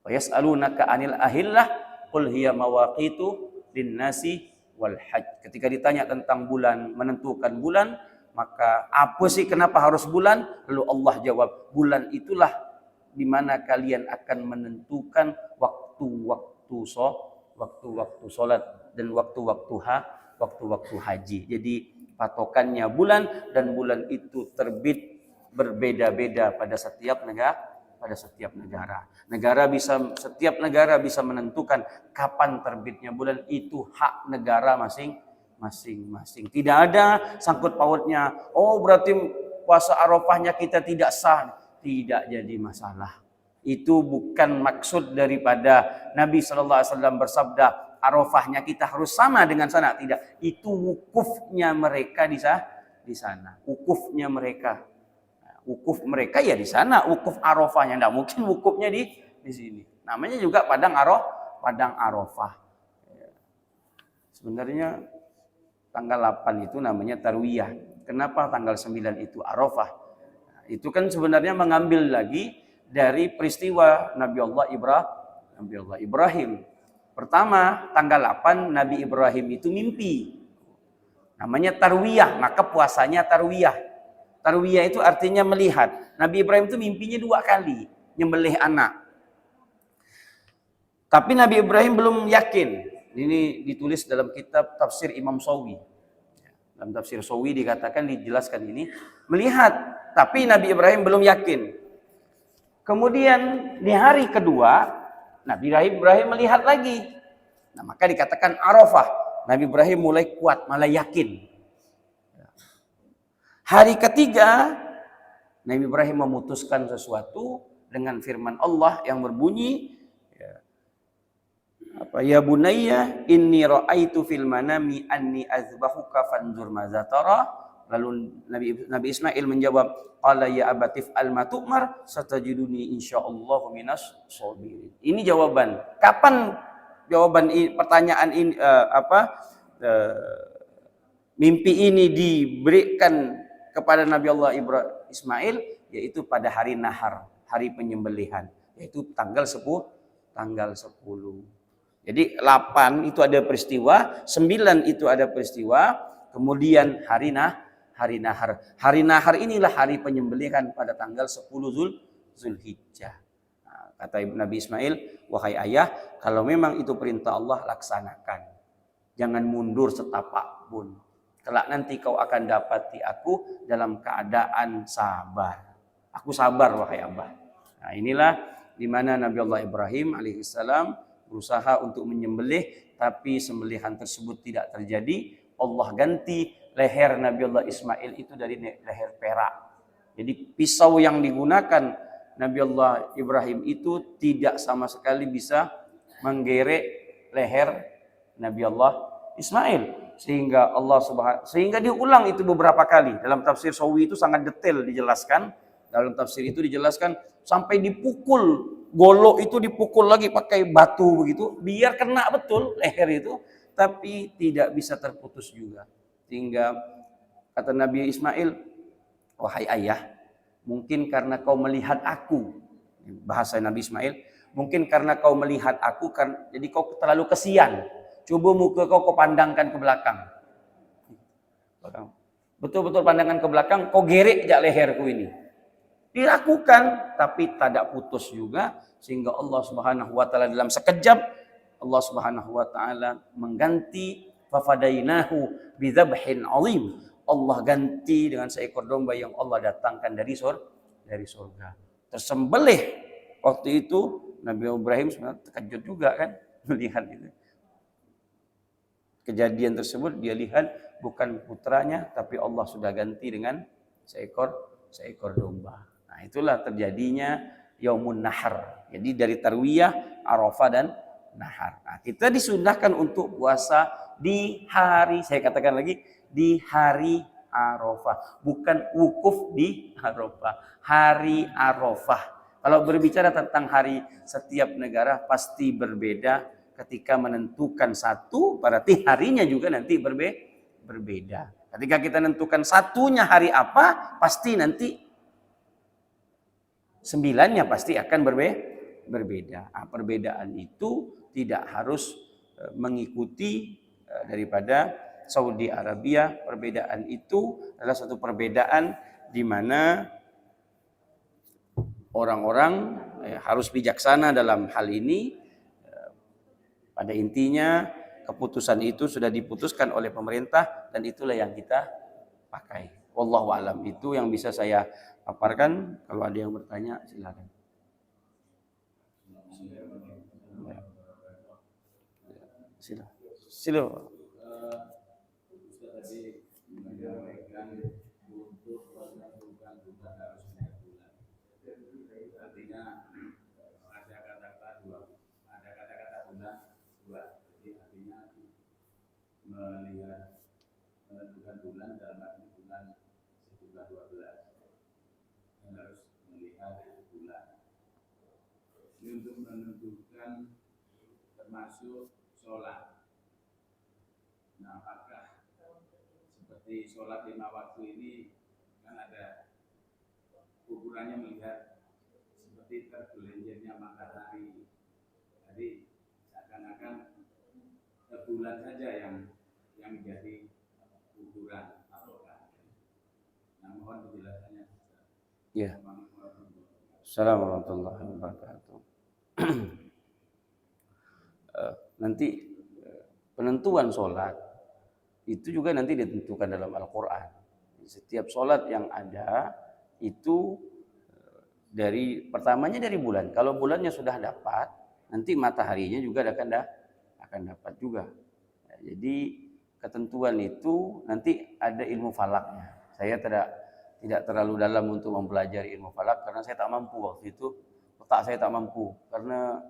Wa yas'alunaka 'anil ahillah qul hiya mawaqitu lin-nasi wal hajj. Ketika ditanya tentang bulan, menentukan bulan, maka apa sih kenapa harus bulan? Lalu Allah jawab, bulan itulah di mana kalian akan menentukan waktu-waktu salat dan waktu-waktu haji. Jadi patokannya bulan, dan bulan itu terbit berbeda-beda pada setiap negara. Setiap negara bisa menentukan kapan terbitnya bulan, itu hak negara masing-masing. Tidak ada sangkut pautnya, oh berarti puasa Arafahnya kita tidak sah. Tidak jadi masalah. Itu bukan maksud daripada Nabi SAW bersabda Arafahnya kita harus sama dengan sana. Tidak, itu wukufnya mereka di sana. Wukuf mereka ya di sana, wukuf Arafahnya. Tidak mungkin wukufnya di sini. Namanya juga padang Arafah. Sebenarnya tanggal 8 itu namanya tarwiyah. Kenapa tanggal 9 itu Arafah? Itu kan sebenarnya mengambil lagi dari peristiwa Nabi Allah Ibrahim. Pertama, tanggal 8 Nabi Ibrahim itu mimpi. Namanya tarwiyah, maka puasanya tarwiyah. Tarwiyah itu artinya melihat. Nabi Ibrahim itu mimpinya 2 kali, nyembelih anak. Tapi Nabi Ibrahim belum yakin. Ini ditulis dalam kitab tafsir Imam Shawi. Dalam tafsir Shawi dijelaskan ini. Melihat, tapi Nabi Ibrahim belum yakin. Kemudian di hari kedua, Nabi Ibrahim melihat lagi. Nah, maka dikatakan Arafah. Nabi Ibrahim mulai kuat, malah yakin. Hari ketiga, Nabi Ibrahim memutuskan sesuatu dengan firman Allah yang berbunyi, ya bunayya inni ra'aitu fil manami anni azbahuka fanzur madza tara. Lalu Nabi Ismail menjawab, qala ya abatif al ma tu'mar satajiduni insyaallah minas shabirin. Ini jawaban. Kapan jawaban pertanyaan ini mimpi ini diberikan kepada Nabi Allah Ismail, yaitu pada hari nahar, hari penyembelihan, yaitu tanggal 10. Jadi 8 itu ada peristiwa, 9 itu ada peristiwa, kemudian hari nahar. Hari nahar inilah hari penyembelihan pada tanggal 10 Zulhijjah. Nah, kata Nabi Ismail, wahai ayah, kalau memang itu perintah Allah, laksanakan. Jangan mundur setapak pun. Kelak nanti kau akan dapati aku dalam keadaan sabar. Aku sabar wahai Abah. Nah, inilah di mana Nabi Allah Ibrahim alaihissalam berusaha untuk menyembelih, tapi sembelihan tersebut tidak terjadi. Allah ganti leher Nabi Allah Ismail itu dari leher perak. Jadi pisau yang digunakan Nabi Allah Ibrahim itu tidak sama sekali bisa menggerek leher Nabi Allah Ismail. Sehingga diulang itu beberapa kali. Dalam tafsir Shawi itu sangat detail dijelaskan. Dalam tafsir itu dijelaskan sampai dipukul, golok itu dipukul lagi pakai batu begitu, biar kena betul leher itu, tapi tidak bisa terputus juga. Sehingga kata Nabi Ismail, wahai ayah, mungkin karena kau melihat aku, bahasa Nabi Ismail, mungkin karena kau melihat aku, jadi kau terlalu kesian. Coba muka kau pandangkan ke belakang. Betul-betul pandangkan ke belakang, kau gerek jak leherku ini. Dilakukan, tapi tidak putus juga. Sehingga Allah Subhanahu wa ta'ala dalam sekejap, Allah Subhanahu wa ta'ala mengganti fafadainahu bidzabhin 'azim. Allah ganti dengan seekor domba yang Allah datangkan dari surga. Tersembelih waktu itu Nabi Ibrahim sebenarnya terkejut juga kan melihat itu. Kejadian tersebut dia lihat bukan putranya tapi Allah sudah ganti dengan seekor domba. Nah, itulah terjadinya Yaumun Nahar. Jadi dari Tarwiyah, Arafah dan Nahar. Nah, kita disunahkan untuk puasa di hari, saya katakan lagi, di hari Arafah, bukan wukuf di Arafah, hari Arafah. Kalau berbicara tentang hari, setiap negara pasti berbeda. Ketika menentukan satu, berarti harinya juga nanti berbeda. Ketika kita menentukan satunya hari apa, pasti nanti sembilannya pasti akan berbeda. Nah, perbedaan itu tidak harus mengikuti daripada Saudi Arabia. Perbedaan itu adalah suatu perbedaan di mana orang-orang harus bijaksana dalam hal ini. Pada intinya keputusan itu sudah diputuskan oleh pemerintah dan itulah yang kita pakai. Wallahu alam, itu yang bisa saya paparkan. Kalau ada yang bertanya silakan. Silakan. Menentukan bulan dalam arti bulan sejumlah 12 dan harus melihat bulan ini untuk menentukan termasuk sholat. Nah, apakah seperti sholat 5 waktu ini kan ada ukurannya melihat seperti tergelincirnya matahari, jadi seakan-akan bulan saja yang menjadi ukuran ataukah. Nah, mohon penjelasannya. Ya. Assalamualaikum warahmatullahi wabarakatuh. Nanti penentuan sholat itu juga nanti ditentukan dalam Al-Quran. Setiap sholat yang ada itu dari pertamanya dari bulan. Kalau bulannya sudah dapat, nanti mataharinya juga akan dapat juga. Jadi ketentuan itu nanti ada ilmu falaknya. Saya tidak terlalu dalam untuk mempelajari ilmu falak karena saya tak mampu waktu itu. Otak saya tak mampu karena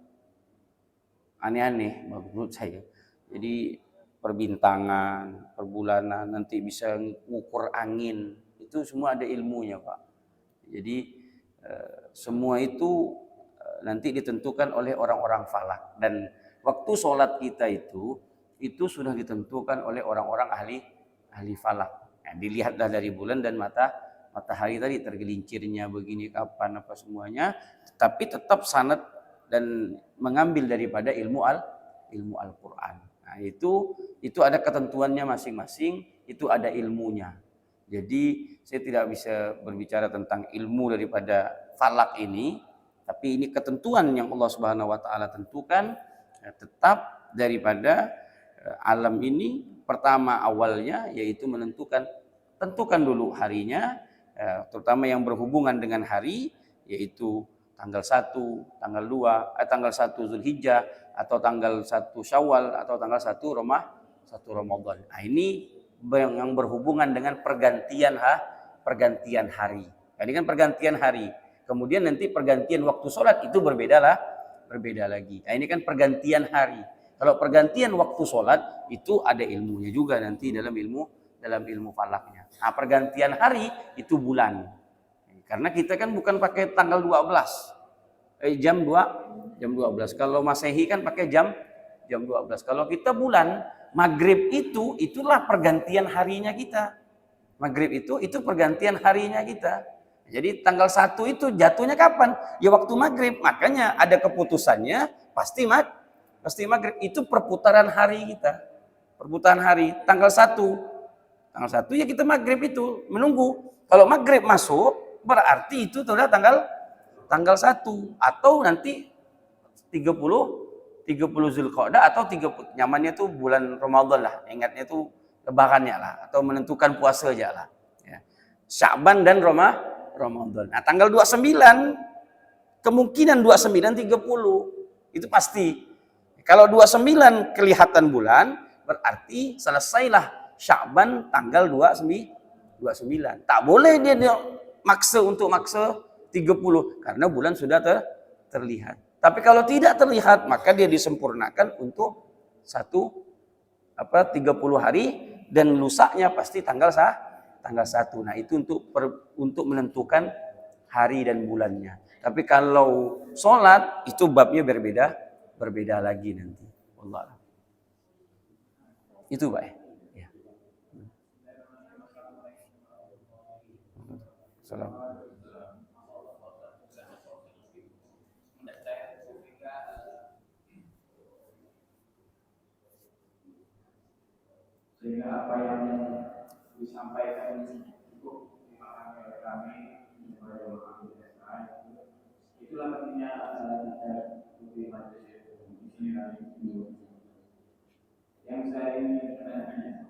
aneh-aneh menurut saya. Jadi perbintangan, perbulanan, nanti bisa mengukur angin, itu semua ada ilmunya, Pak. Jadi semua itu nanti ditentukan oleh orang-orang falak, dan waktu sholat kita itu sudah ditentukan oleh orang-orang ahli falak. Nah, dilihatlah dari bulan dan matahari tadi tergelincirnya begini kapan apa semuanya, tapi tetap sanad dan mengambil daripada ilmu Al-Qur'an. Nah, itu ada ketentuannya masing-masing, itu ada ilmunya. Jadi saya tidak bisa berbicara tentang ilmu daripada falak ini, tapi ini ketentuan yang Allah Subhanahu wa taala tentukan, tetap daripada alam ini. Pertama awalnya yaitu tentukan dulu harinya, terutama yang berhubungan dengan hari, yaitu tanggal 1, tanggal 2, tanggal 1 Zulhijjah, atau tanggal 1 Syawal, atau tanggal 1 Ramadan. Nah, ini yang berhubungan dengan pergantian hari. Ini kan pergantian hari. Kemudian nanti pergantian waktu sholat itu berbeda lagi. Nah, ini kan pergantian hari. Kalau pergantian waktu sholat itu ada ilmunya juga nanti dalam ilmu falaknya. Nah, pergantian hari itu bulan. Karena kita kan bukan pakai tanggal 12. Jam 12. Kalau Masehi kan pakai jam 12. Kalau kita bulan, maghrib itulah pergantian harinya kita. Maghrib itu pergantian harinya kita. Jadi tanggal 1 itu jatuhnya kapan? Ya waktu maghrib. Makanya ada keputusannya pasti maghrib. Itu perputaran hari kita. Perputaran hari. Tanggal 1 ya kita maghrib itu menunggu. Kalau maghrib masuk berarti itu sudah tanggal 1 atau nanti 30 30 Zulqa'dah atau 30, nyamannya tuh bulan Ramadan lah, ingatnya tuh lebarannya lah, atau menentukan puasa aja lah. Ya. Sya'ban dan Ramadan. Nah, tanggal 29, kemungkinan 29 30. Itu pasti. Kalau 29 kelihatan bulan, berarti selesailah Sya'ban tanggal 29. Tak boleh dia maksa 30 karena bulan sudah terlihat. Tapi kalau tidak terlihat, maka dia disempurnakan untuk 30 hari dan lusaknya pasti tanggal 1. Nah, itu untuk menentukan hari dan bulannya. Tapi kalau sholat itu babnya berbeda lagi nanti. Allah. Itu Pak. Ya. Salam. Sehingga apa yang disampaikan cukup dipahami oleh kami sebagai orang Indonesia, itulah pentingnya kita di majelis di sini kami. Yang saya ingin tanya,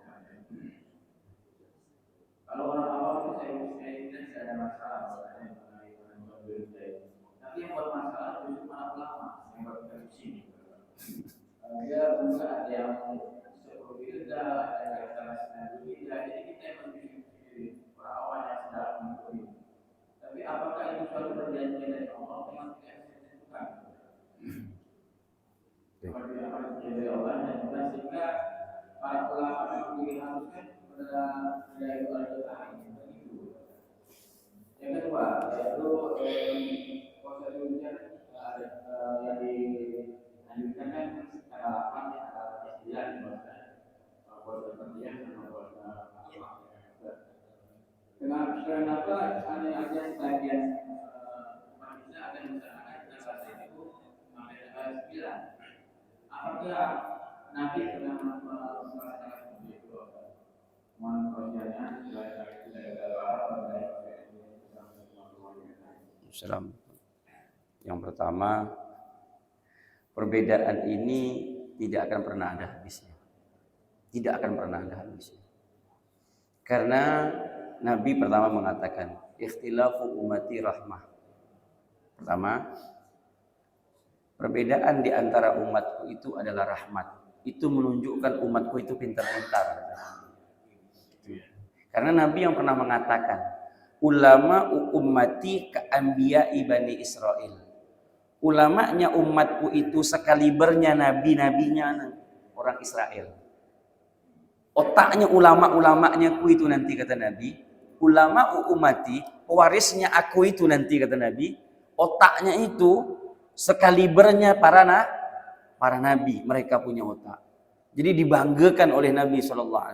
kalau orang awam itu saya tidak ada masalah mengenai berita. Tapi yang bermasalah justru para ulama yang berkorupsi. Dia juga ada yang seperti itu, ada yang salah jadi kita yang mendiskusi para awam yang sedang mengikuti. Tapi apakah itu suatu perjanjian dari Allah memang tidak bisa ditentukan? Seperti apa dari Allah dan juga sehingga para ulama memang diharuskan pada dari Al-Quran begitu. Yang kedua, yaitu prosedurnya yang dianjurkan kan secara lapang ya, ada istilah di bawah proses pendidikan dan proses kenapa hanya aja sebagian manusia akan menggunakan bahasa itu sampai tanggal 9? Apakah Nabi pernah melaksanakan itu? Mohon perhatiannya Salam. Yang pertama, perbedaan ini tidak akan pernah ada habisnya. Tidak akan pernah ada habisnya. Karena Nabi pertama mengatakan, ikhtilafu ummati rahmah. Pertama, perbedaan di antara umatku itu adalah rahmat. Itu menunjukkan umatku itu pintar-pintar. Karena Nabi yang pernah mengatakan, ulama ummati ka'anbiya'i Bani Israel. Ulamanya umatku itu sekalibernya nabi-nabinya orang Israel. Otaknya ulama-ulamanya ku itu nanti kata Nabi, ulama ummati, pewarisnya aku itu nanti kata Nabi, otaknya itu sekalibernya para nabi, mereka punya otak. Jadi dibanggakan oleh Nabi SAW.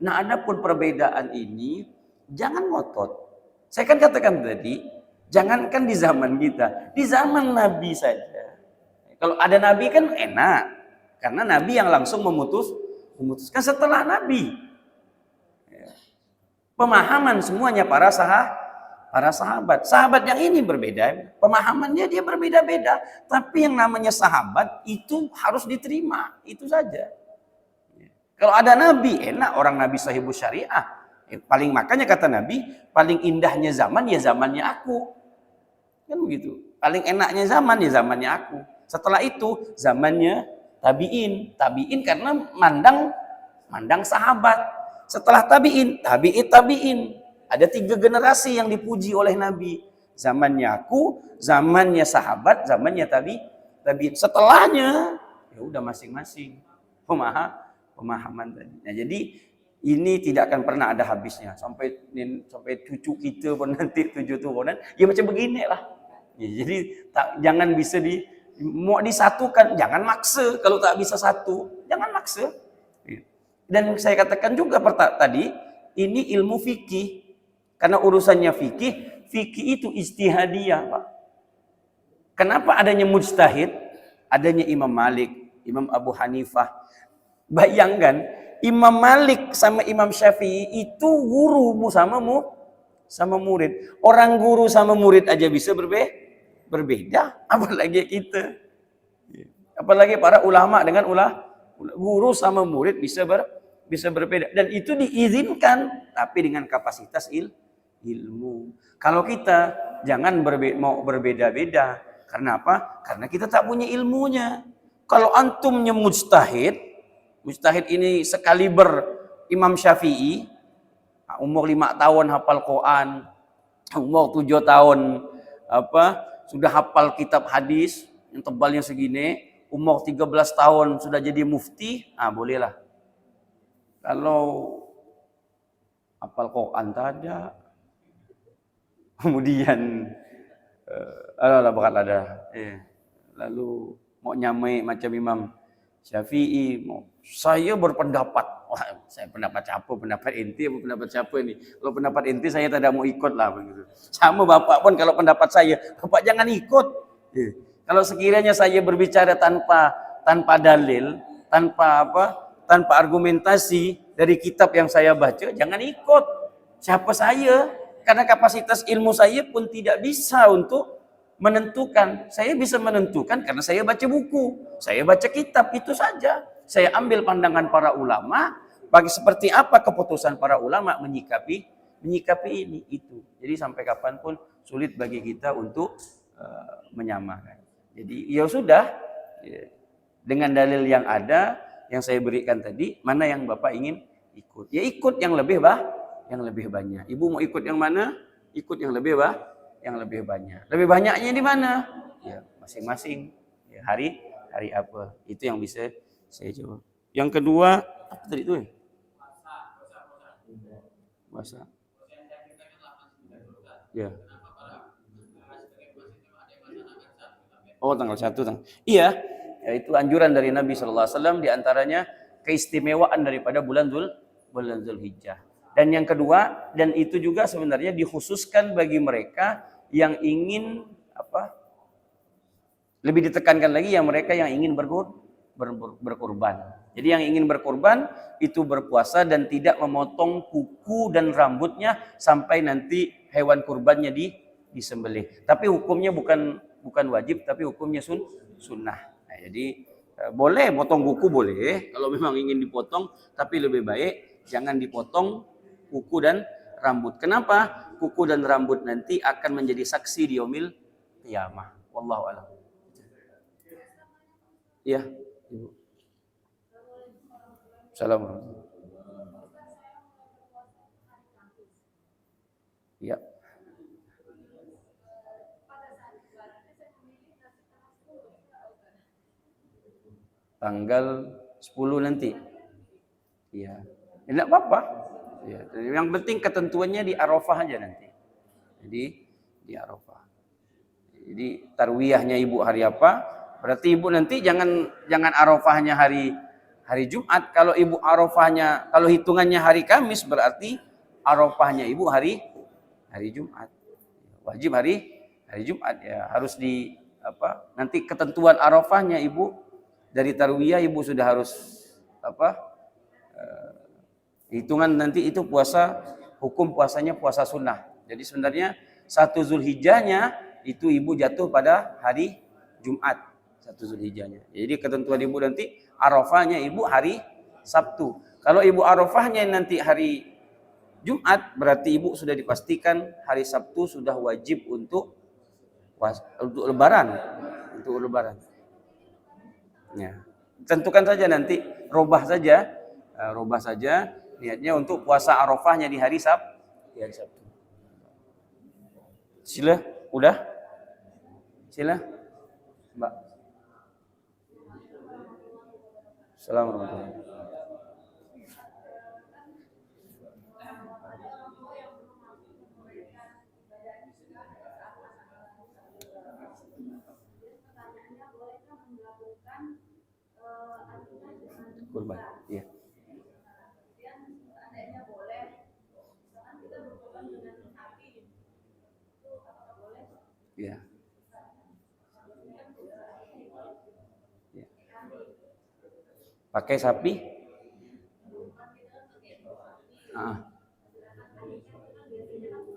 Nah, adapun perbedaan ini jangan ngotot. Saya kan katakan tadi, jangankan di zaman kita, di zaman Nabi saja. Kalau ada Nabi kan enak, karena Nabi yang langsung memutuskan setelah Nabi. Pemahaman semuanya para sahabat. Sahabat yang ini berbeda, pemahamannya dia berbeda-beda. Tapi yang namanya sahabat itu harus diterima, itu saja. Kalau ada Nabi, enak orang Nabi sahibus syariah. Paling makanya kata Nabi, paling indahnya zaman ya zamannya aku. Kan begitu. Paling enaknya zaman ya zamannya aku. Setelah itu zamannya tabi'in. Tabi'in karena mandang sahabat. Setelah tabi'in. Ada 3 generasi yang dipuji oleh Nabi. Zamannya aku, zamannya sahabat, zamannya tabi'in. Setelahnya, ya udah masing-masing pemahaman tadi. Nah, jadi ini tidak akan pernah ada habisnya sampai cucu kita pun nanti 7 turunan ya macam begini lah. Ya, jadi jangan bisa mau disatukan, jangan maksa. Kalau tak bisa satu, jangan maksa. Dan saya katakan juga tadi ini ilmu fikih, karena urusannya fikih itu ijtihadiyah, Pak. Kenapa adanya mujtahid, adanya Imam Malik, Imam Abu Hanifah? Bayangkan, Imam Malik sama Imam Syafi'i itu gurumu sama murid. Orang guru sama murid aja bisa berbeda, apalagi kita. Apalagi para ulama dengan guru sama murid bisa berbeda, dan itu diizinkan tapi dengan kapasitas ilmu. Kalau kita jangan mau berbeda-beda. Karena apa? Karena kita tak punya ilmunya. Kalau antumnya mujtahid ini sekaliber Imam Syafi'i, umur 5 tahun hafal Quran, umur 7 tahun sudah hafal kitab hadis yang tebalnya segini, umur 13 tahun sudah jadi mufti, bolehlah. Kalau hafal Quran tak ada, kemudian bakat ada, lalu mau nyamai macam Imam Syafi'i, saya berpendapat, saya pendapat siapa, pendapat inti atau pendapat siapa ini? Kalau pendapat inti saya tidak mau ikut lah begitu. Sama bapak pun kalau pendapat saya, bapak jangan ikut. Kalau sekiranya saya berbicara tanpa dalil, tanpa argumentasi dari kitab yang saya baca, jangan ikut. Siapa saya? Karena kapasitas ilmu saya pun tidak bisa untuk menentukan. Saya bisa menentukan karena saya baca buku, saya baca kitab, itu saja. Saya ambil pandangan para ulama, bagi seperti apa keputusan para ulama menyikapi ini itu. Jadi sampai kapanpun sulit bagi kita untuk menyamakan. Jadi ya sudah, dengan dalil yang ada yang saya berikan tadi, mana yang Bapak ingin ikut? Ya ikut yang lebih banyak. Ibu mau ikut yang mana? Ikut yang lebih banyak. Lebih banyaknya di mana? Ya, masing-masing. Ya, hari apa? Itu yang bisa saya jawab. Yang kedua, apa tadi itu? Puasa. Ya. Oh, tanggal 1. Iya, ya, itu anjuran dari Nabi sallallahu alaihi wasallam, di antaranya keistimewaan daripada bulan Zulhijjah. Dan yang kedua, dan itu juga sebenarnya dikhususkan bagi mereka yang ingin lebih ditekankan lagi, yang mereka yang ingin berkurban. Jadi yang ingin berkurban itu berpuasa dan tidak memotong kuku dan rambutnya sampai nanti hewan kurbannya disembelih. Tapi hukumnya bukan wajib, tapi hukumnya sunnah. Nah, jadi boleh potong kuku, boleh kalau memang ingin dipotong, tapi lebih baik jangan dipotong kuku dan rambut. Kenapa? Kuku dan rambut nanti akan menjadi saksi di yaumil qiyamah. Wallahu a'lam. Iya, Ibu. Assalamualaikum. Ya. Tanggal 10 nanti. Iya. Tidak apa-apa. Ya, yang penting ketentuannya di Arafah aja nanti. Jadi di Arafah. Jadi tarwiyahnya Ibu hari apa? Berarti Ibu nanti jangan Arafahnya hari Jumat. Kalau Ibu Arafahnya, kalau hitungannya hari Kamis, berarti Arafahnya Ibu hari Jumat. Wajib hari Jumat ya, harus nanti ketentuan Arafahnya Ibu dari tarwiyah Ibu sudah harus hitungan nanti itu hukum puasanya puasa sunnah. Jadi sebenarnya 1 Zulhijjahnya itu Ibu jatuh pada hari Jumat, 1 Zulhijjahnya. Jadi ketentuan Ibu nanti Arafahnya Ibu hari Sabtu. Kalau Ibu Arafahnya nanti hari Jumat, berarti Ibu sudah dipastikan hari Sabtu sudah wajib untuk lebaran. Untuk lebaran. Ya. Tentukan saja nanti, robah saja niatnya untuk puasa Arafahnya di hari Sabtu. Sila, udah? Sila, Mbak. Assalamualaikum. Kurban, iya. Ya. Ya. Pakai sapi?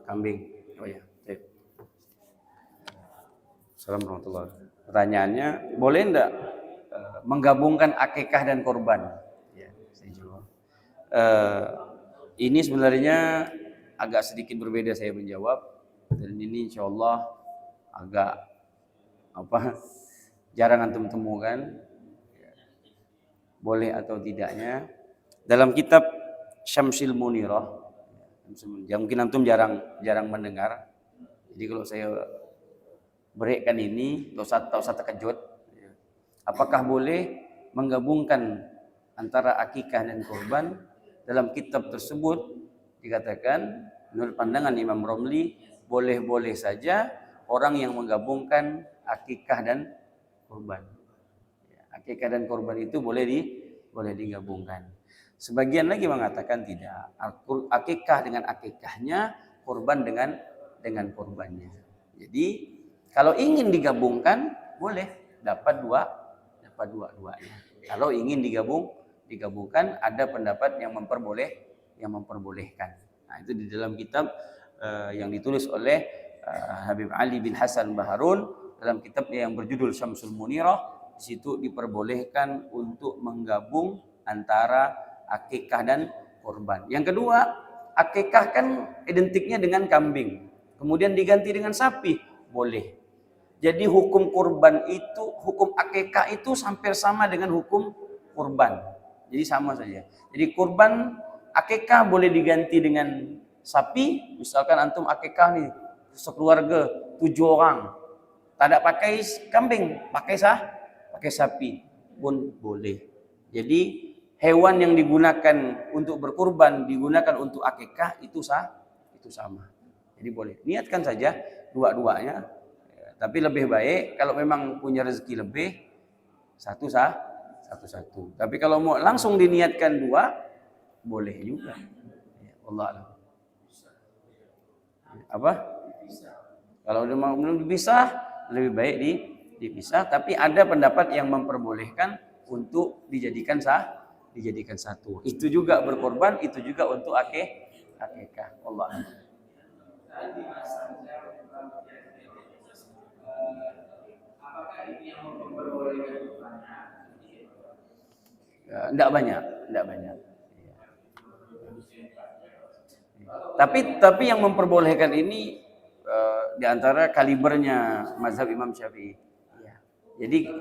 Kambing. Oh ya. Assalamualaikum warahmatullahi wabarakatuh. Pertanyaannya, boleh enggak menggabungkan akikah dan kurban. Ya, saya jawab. Ini sebenarnya agak sedikit berbeda saya menjawab, dan ini insya Allah agak jarang antum temukan, boleh atau tidaknya dalam kitab Syamsil Munirah. Ya, mungkin antum jarang mendengar. Jadi kalau saya berikan ini, tak usah terkejut. Apakah boleh menggabungkan antara akikah dan kurban? Dalam kitab tersebut dikatakan, menurut pandangan Imam Romli, boleh-boleh saja orang yang menggabungkan akikah dan kurban. Akikah dan kurban itu boleh digabungkan. Sebagian lagi mengatakan tidak. Akikah dengan akikahnya, kurban dengan kurbannya. Jadi kalau ingin digabungkan boleh, dapat dua-duanya. Kalau ingin digabungkan, ada pendapat yang memperbolehkan. Nah, itu di dalam kitab yang ditulis oleh Habib Ali bin Hasan Baharun dalam kitabnya yang berjudul Syamsul Munirah. Di situ diperbolehkan untuk menggabung antara akikah dan kurban. Yang kedua, akikah kan identiknya dengan kambing, kemudian diganti dengan sapi, boleh. Jadi hukum kurban itu, hukum akikah itu hampir sama dengan hukum kurban. Jadi sama saja. Jadi kurban akikah boleh diganti dengan sapi. Misalkan antum akikah nih sekeluarga 7 orang, tidak pakai kambing, pakai sapi pun boleh. Jadi hewan yang digunakan untuk berkurban digunakan untuk akikah itu sama. Jadi boleh. Niatkan saja dua-duanya. Tapi lebih baik kalau memang punya rezeki lebih satu. Tapi kalau mau langsung diniatkan 2 boleh juga. Allah alam. Apa? Kalau belum dipisah lebih baik dipisah. Tapi ada pendapat yang memperbolehkan untuk dijadikan satu. Itu juga berkorban, itu juga untuk akikah. Allah alam. Apakah ini yang memperbolehkan Enggak banyak. Tapi yang memperbolehkan ini di antara kalibernya mazhab Imam Syafi'i.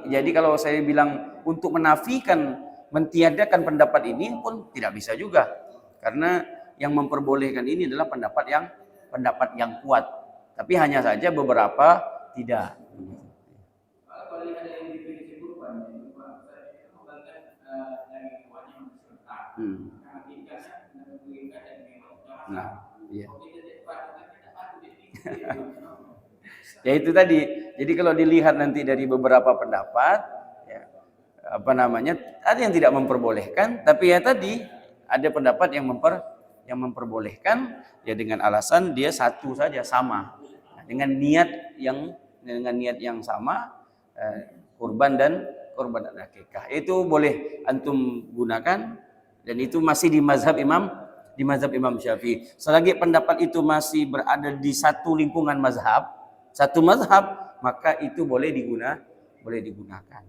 Jadi kalau saya bilang untuk menafikan, mentiadakan pendapat ini pun tidak bisa juga. Karena yang memperbolehkan ini adalah pendapat yang kuat. Tapi hanya saja beberapa tidak. Nah, iya. Ya itu tadi. Jadi kalau dilihat nanti dari beberapa pendapat, ya, ada yang tidak memperbolehkan, tapi ya tadi ada pendapat yang memperbolehkan, ya dengan alasan dia satu saja sama, dengan niat yang sama, kurban dan akikah. Itu boleh antum gunakan, dan itu masih di mazhab Imam Syafi'i. Selagi pendapat itu masih berada di satu lingkungan satu mazhab, maka itu boleh digunakan.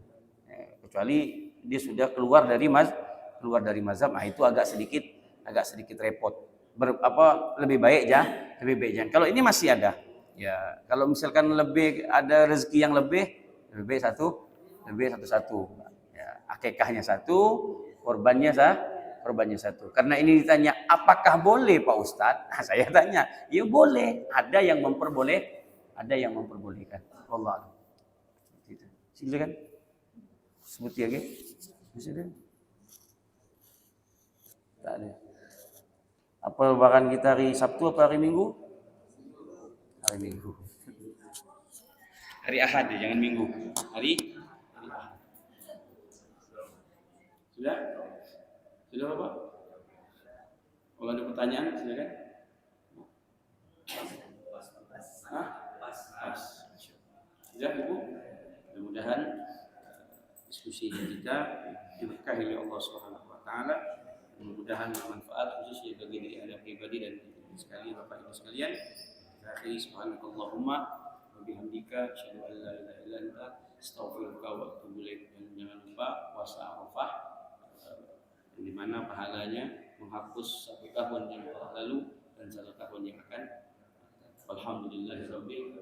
Kecuali dia sudah keluar dari mazhab, nah itu agak sedikit repot. Lebih baik jangan. Kalau ini masih ada, ya kalau misalkan lebih ada rezeki yang lebih baik satu. Ya, akikahnya satu, korbannya satu. Karena ini ditanya, apakah boleh Pak Ustadz? Nah, saya tanya, ya boleh. Ada yang memperbolehkan. Allah. Silakan. Sebut ya, silakan. Tak ada. Apa lebaran kita hari Sabtu apa hari Minggu? Hari Minggu. Hari Ahad ya, jangan Minggu. Hari Ahad. Sudah Bapak? Kalau ada pertanyaan silakan. Pas. Sudah Ibu? Mudah-mudahan diskusi kita diberkahi oleh Allah Subhanahu wa taala. Mudah-mudahan bermanfaat khususnya bagi diri Anda pribadi dan sekalian Bapak Ibu sekalian. Akhiri subhanakallahumma wa bihamdika asyhadu an la ilaha illa anta astaghfirullah wa atubu ilaik. Dan jangan lupa puasa Arafah, di mana pahalanya menghapus 1 tahun yang telah lalu dan 1 tahun yang akan. Alhamdulillahirabbil